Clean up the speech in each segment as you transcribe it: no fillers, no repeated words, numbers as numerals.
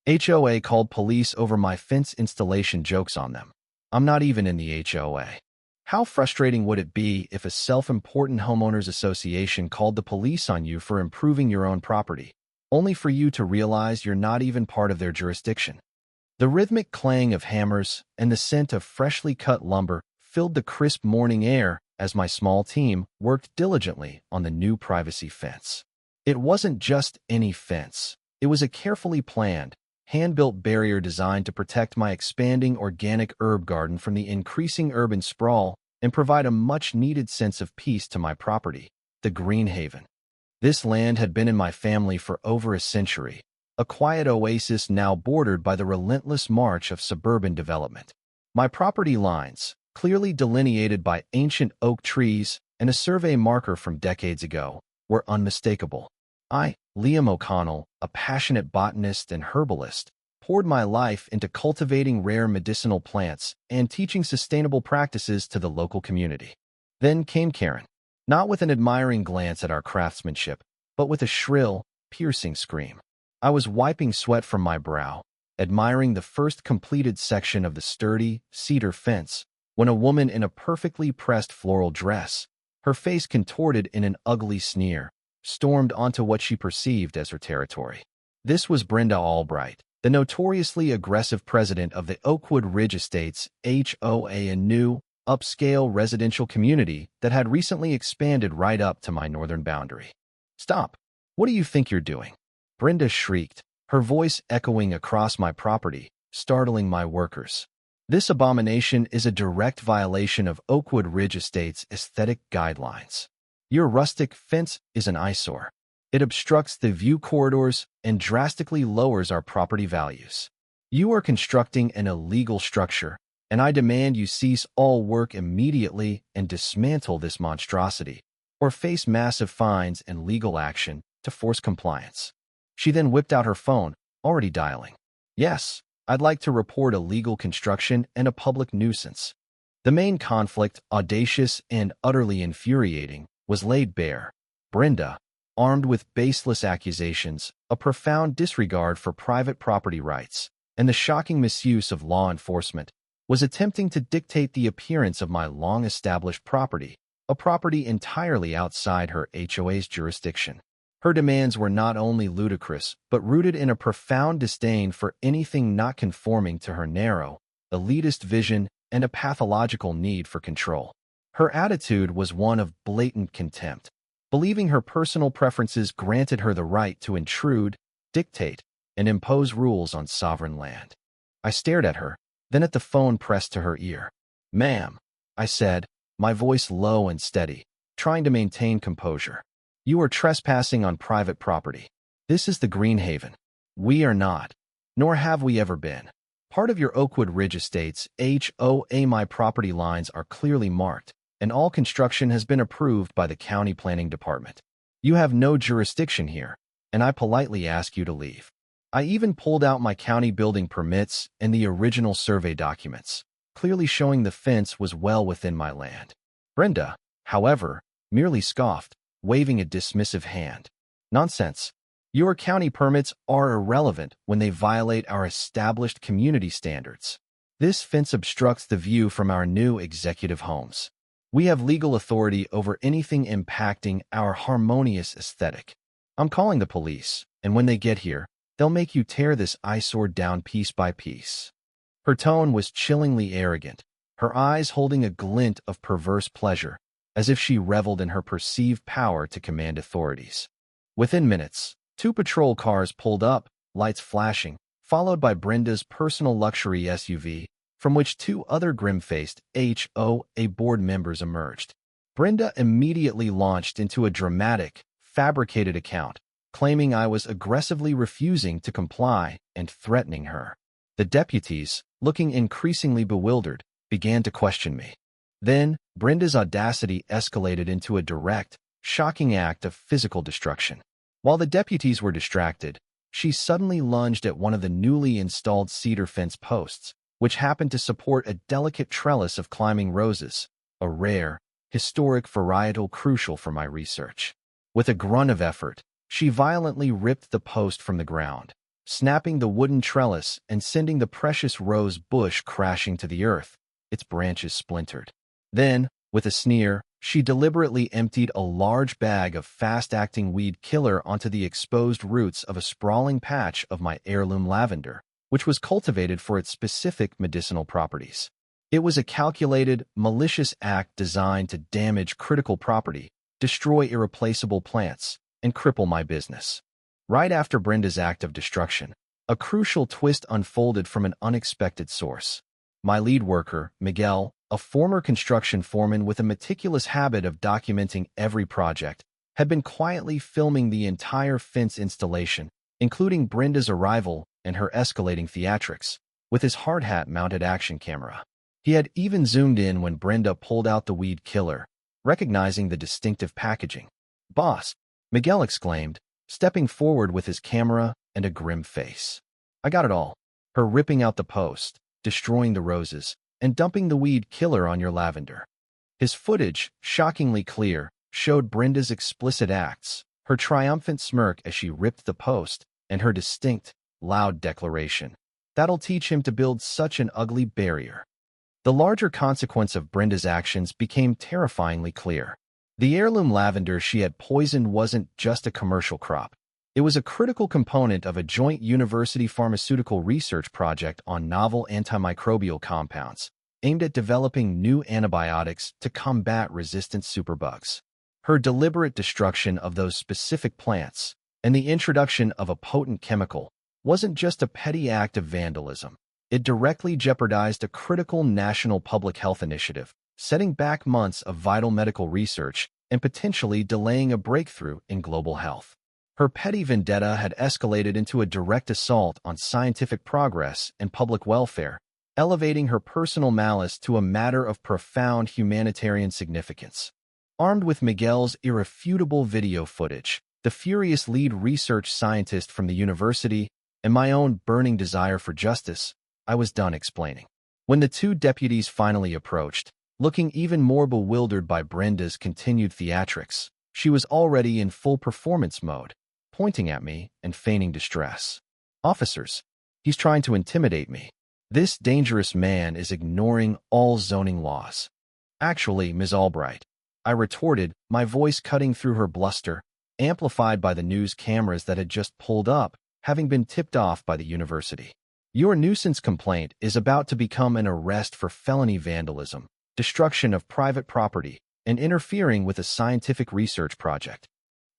HOA called police over my fence installation. Jokes on them. I'm not even in the HOA. How frustrating would it be if a self-important homeowners association called the police on you for improving your own property, only for you to realize you're not even part of their jurisdiction? The rhythmic clang of hammers and the scent of freshly cut lumber filled the crisp morning air as my small team worked diligently on the new privacy fence. It wasn't just any fence. It was a carefully planned, hand-built barrier designed to protect my expanding organic herb garden from the increasing urban sprawl and provide a much-needed sense of peace to my property, the Green Haven. This land had been in my family for over a century, a quiet oasis now bordered by the relentless march of suburban development. My property lines, clearly delineated by ancient oak trees and a survey marker from decades ago, were unmistakable. I, Liam O'Connell, a passionate botanist and herbalist, poured my life into cultivating rare medicinal plants and teaching sustainable practices to the local community. Then came Karen, not with an admiring glance at our craftsmanship, but with a shrill, piercing scream. I was wiping sweat from my brow, admiring the first completed section of the sturdy, cedar fence, when a woman in a perfectly pressed floral dress, her face contorted in an ugly sneer, stormed onto what she perceived as her territory. This was Brenda Albright, the notoriously aggressive president of the Oakwood Ridge Estates HOA, a new, upscale residential community that had recently expanded right up to my northern boundary. "Stop! What do you think you're doing?" Brenda shrieked, her voice echoing across my property, startling my workers. "This abomination is a direct violation of Oakwood Ridge Estate's aesthetic guidelines. Your rustic fence is an eyesore. It obstructs the view corridors and drastically lowers our property values. You are constructing an illegal structure, and I demand you cease all work immediately and dismantle this monstrosity, or face massive fines and legal action to force compliance." She then whipped out her phone, already dialing. "Yes, I'd like to report illegal construction and a public nuisance." The main conflict, audacious and utterly infuriating, was laid bare. Brenda, armed with baseless accusations, a profound disregard for private property rights, and the shocking misuse of law enforcement, was attempting to dictate the appearance of my long-established property, a property entirely outside her HOA's jurisdiction. Her demands were not only ludicrous, but rooted in a profound disdain for anything not conforming to her narrow, elitist vision and a pathological need for control. Her attitude was one of blatant contempt, believing her personal preferences granted her the right to intrude, dictate, and impose rules on sovereign land. I stared at her, then at the phone pressed to her ear. "Ma'am," I said, my voice low and steady, trying to maintain composure. "You are trespassing on private property. This is the Green Haven. We are not, nor have we ever been, part of your Oakwood Ridge Estates HOA. My property lines are clearly marked, and all construction has been approved by the County Planning Department. You have no jurisdiction here, and I politely ask you to leave." I even pulled out my county building permits and the original survey documents, clearly showing the fence was well within my land. Brenda, however, merely scoffed, waving a dismissive hand. "Nonsense. Your county permits are irrelevant when they violate our established community standards. This fence obstructs the view from our new executive homes. We have legal authority over anything impacting our harmonious aesthetic. I'm calling the police, and when they get here, they'll make you tear this eyesore down piece by piece." Her tone was chillingly arrogant, her eyes holding a glint of perverse pleasure, as if she reveled in her perceived power to command authorities. Within minutes, 2 patrol cars pulled up, lights flashing, followed by Brenda's personal luxury SUV, from which 2 other grim-faced HOA board members emerged. Brenda immediately launched into a dramatic, fabricated account, claiming I was aggressively refusing to comply and threatening her. The deputies, looking increasingly bewildered, began to question me. Then, Brenda's audacity escalated into a direct, shocking act of physical destruction. While the deputies were distracted, she suddenly lunged at one of the newly installed cedar fence posts, which happened to support a delicate trellis of climbing roses, a rare, historic varietal crucial for my research. With a grunt of effort, she violently ripped the post from the ground, snapping the wooden trellis and sending the precious rose bush crashing to the earth, its branches splintered. Then, with a sneer, she deliberately emptied a large bag of fast-acting weed killer onto the exposed roots of a sprawling patch of my heirloom lavender, which was cultivated for its specific medicinal properties. It was a calculated, malicious act designed to damage critical property, destroy irreplaceable plants, and cripple my business. Right after Brenda's act of destruction, a crucial twist unfolded from an unexpected source. My lead worker, Miguel, a former construction foreman with a meticulous habit of documenting every project, had been quietly filming the entire fence installation, including Brenda's arrival and her escalating theatrics, with his hard hat-mounted action camera. He had even zoomed in when Brenda pulled out the weed killer, recognizing the distinctive packaging. "Boss," Miguel exclaimed, stepping forward with his camera and a grim face. "I got it all. Her ripping out the post, destroying the roses, and dumping the weed killer on your lavender." His footage, shockingly clear, showed Brenda's explicit acts, her triumphant smirk as she ripped the post, and her distinct, loud declaration, "That'll teach him to build such an ugly barrier." The larger consequence of Brenda's actions became terrifyingly clear. The heirloom lavender she had poisoned wasn't just a commercial crop. It was a critical component of a joint university pharmaceutical research project on novel antimicrobial compounds, aimed at developing new antibiotics to combat resistant superbugs. Her deliberate destruction of those specific plants, and the introduction of a potent chemical, wasn't just a petty act of vandalism. It directly jeopardized a critical national public health initiative, setting back months of vital medical research and potentially delaying a breakthrough in global health. Her petty vendetta had escalated into a direct assault on scientific progress and public welfare, elevating her personal malice to a matter of profound humanitarian significance. Armed with Miguel's irrefutable video footage, the furious lead research scientist from the university, and my own burning desire for justice, I was done explaining. When the two deputies finally approached, looking even more bewildered by Brenda's continued theatrics, she was already in full performance mode, pointing at me and feigning distress. "Officers, he's trying to intimidate me. This dangerous man is ignoring all zoning laws." "Actually, Ms. Albright," I retorted, my voice cutting through her bluster, amplified by the news cameras that had just pulled up, having been tipped off by the university. "Your nuisance complaint is about to become an arrest for felony vandalism, destruction of private property, and interfering with a scientific research project."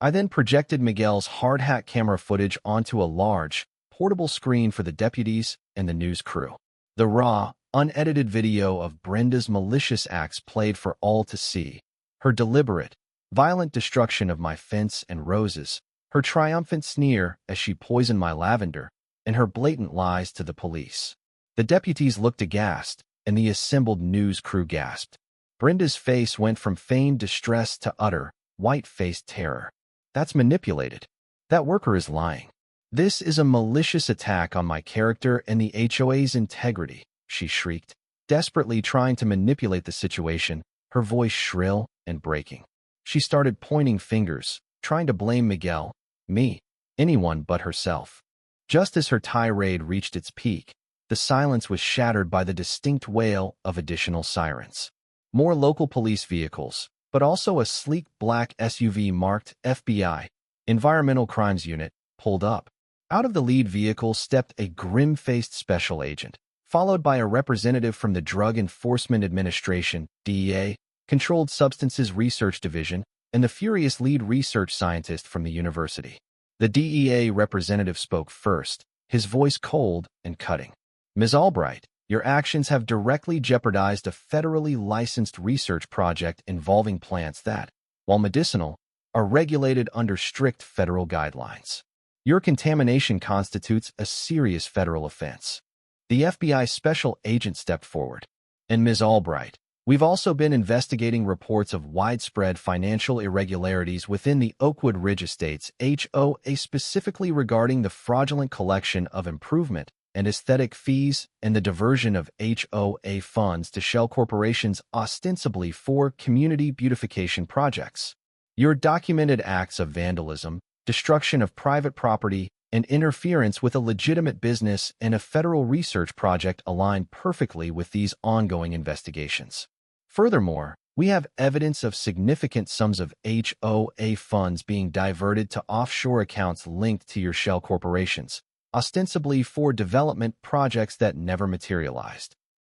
I then projected Miguel's hard hat camera footage onto a large, portable screen for the deputies and the news crew. The raw, unedited video of Brenda's malicious acts played for all to see. Her deliberate, violent destruction of my fence and roses, her triumphant sneer as she poisoned my lavender, and her blatant lies to the police. The deputies looked aghast, and the assembled news crew gasped. Brenda's face went from feigned distress to utter, white-faced terror. "That's manipulated. That worker is lying. This is a malicious attack on my character and the HOA's integrity," she shrieked, desperately trying to manipulate the situation, her voice shrill and breaking. She started pointing fingers, trying to blame Miguel, me, anyone but herself. Just as her tirade reached its peak, the silence was shattered by the distinct wail of additional sirens. More local police vehicles, but also a sleek black SUV marked FBI, Environmental Crimes Unit, pulled up. Out of the lead vehicle stepped a grim-faced special agent, followed by a representative from the Drug Enforcement Administration, DEA, Controlled Substances Research Division, and the furious lead research scientist from the university. The DEA representative spoke first, his voice cold and cutting. "Ms. Albright, your actions have directly jeopardized a federally licensed research project involving plants that, while medicinal, are regulated under strict federal guidelines. Your contamination constitutes a serious federal offense." The FBI special agent stepped forward. "And Ms. Albright, we've also been investigating reports of widespread financial irregularities within the Oakwood Ridge Estates HOA, specifically regarding the fraudulent collection of improvement and aesthetic fees and the diversion of HOA funds to shell corporations ostensibly for community beautification projects. Your documented acts of vandalism, destruction of private property, and interference with a legitimate business and a federal research project align perfectly with these ongoing investigations. Furthermore, we have evidence of significant sums of HOA funds being diverted to offshore accounts linked to your shell corporations, ostensibly for development projects that never materialized.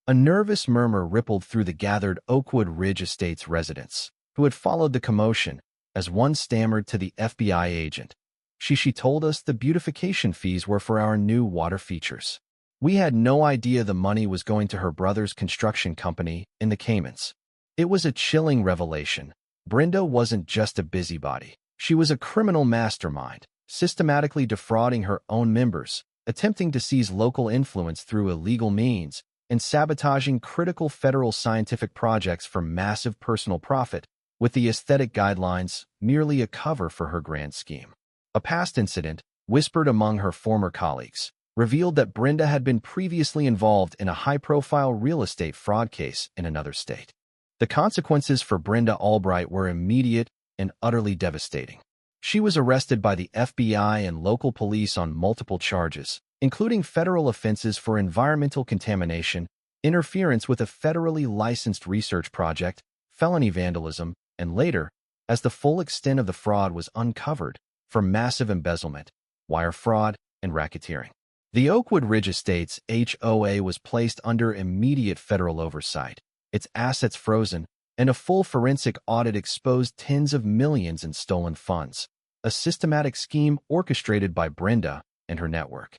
A nervous murmur rippled through the gathered Oakwood Ridge Estates residents, who had followed the commotion, as one stammered to the FBI agent. She told us the beautification fees were for our new water features. We had no idea the money was going to her brother's construction company in the Caymans. It was a chilling revelation. Brenda wasn't just a busybody. She was a criminal mastermind, systematically defrauding her own members, attempting to seize local influence through illegal means, and sabotaging critical federal scientific projects for massive personal profit, with the aesthetic guidelines merely a cover for her grand scheme. A past incident, whispered among her former colleagues, revealed that Brenda had been previously involved in a high-profile real estate fraud case in another state. The consequences for Brenda Albright were immediate and utterly devastating. She was arrested by the FBI and local police on multiple charges, including federal offenses for environmental contamination, interference with a federally licensed research project, felony vandalism, and later, as the full extent of the fraud was uncovered, for massive embezzlement, wire fraud, and racketeering. The Oakwood Ridge Estates HOA was placed under immediate federal oversight, its assets frozen, and a full forensic audit exposed tens of millions in stolen funds, a systematic scheme orchestrated by Brenda and her network.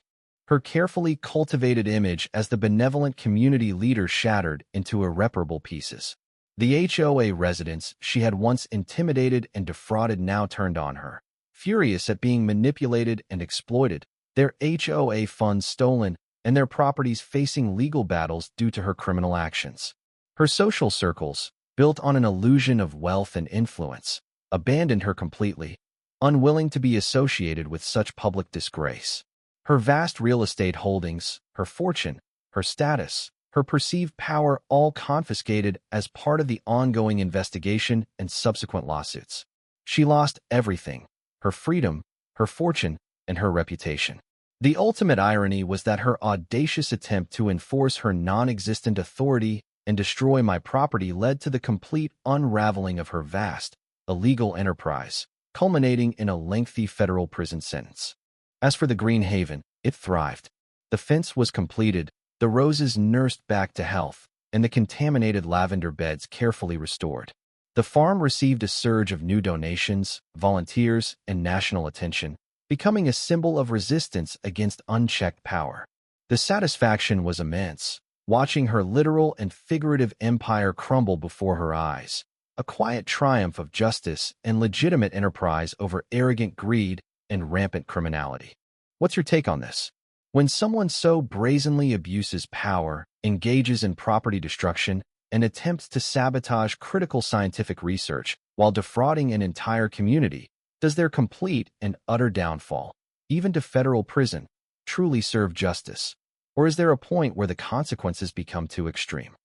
Her carefully cultivated image as the benevolent community leader shattered into irreparable pieces. The HOA residents she had once intimidated and defrauded now turned on her, furious at being manipulated and exploited, their HOA funds stolen, and their properties facing legal battles due to her criminal actions. Her social circles, built on an illusion of wealth and influence, abandoned her completely, unwilling to be associated with such public disgrace. Her vast real estate holdings, her fortune, her status, her perceived power all confiscated as part of the ongoing investigation and subsequent lawsuits. She lost everything: her freedom, her fortune, and her reputation. The ultimate irony was that her audacious attempt to enforce her non-existent authority and destroy my property led to the complete unraveling of her vast, illegal enterprise, culminating in a lengthy federal prison sentence. As for the Green Haven, it thrived. The fence was completed, the roses nursed back to health, and the contaminated lavender beds carefully restored. The farm received a surge of new donations, volunteers, and national attention, becoming a symbol of resistance against unchecked power. The satisfaction was immense, watching her literal and figurative empire crumble before her eyes, a quiet triumph of justice and legitimate enterprise over arrogant greed and rampant criminality. What's your take on this? When someone so brazenly abuses power, engages in property destruction, and attempts to sabotage critical scientific research while defrauding an entire community, does their complete and utter downfall, even to federal prison, truly serve justice? Or is there a point where the consequences become too extreme?